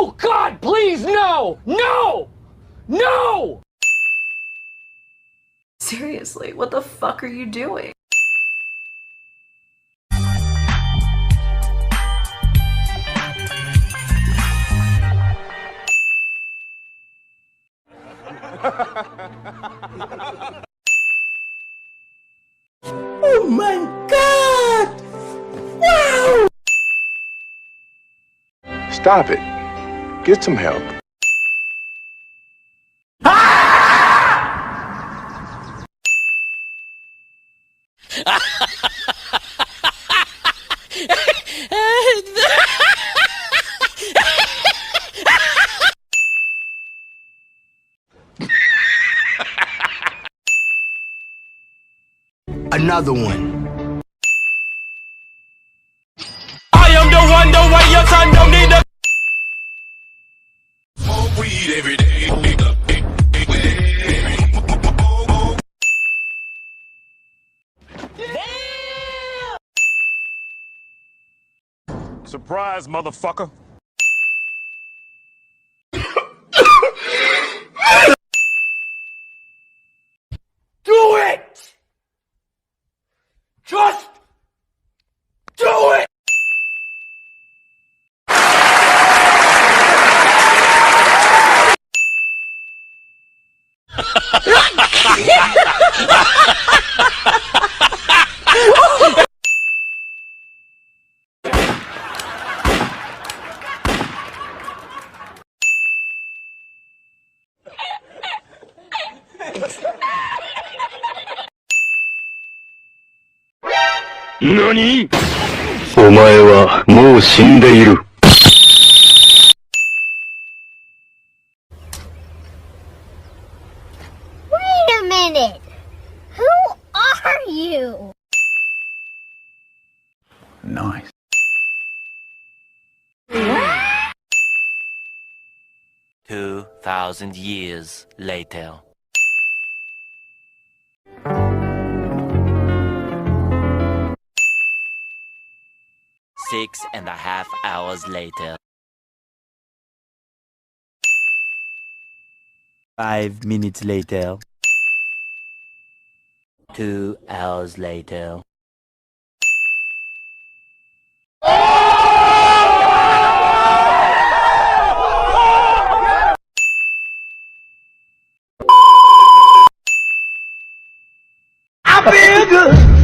No! God, please, no! No! No! Seriously, what the fuck are you doing? Oh my God! Wow! Stop it. Get some help. Another one. I am the one, the way your son don't need to. Smoke weed every day. Surprise, motherfucker. Do it! Just do it! NANI?お前はもう死んでいる。Wait a minute! Who are you? Nice. 2,000 years later. 6.5 hours later. 5 minutes later. 2 hours later. I feel good.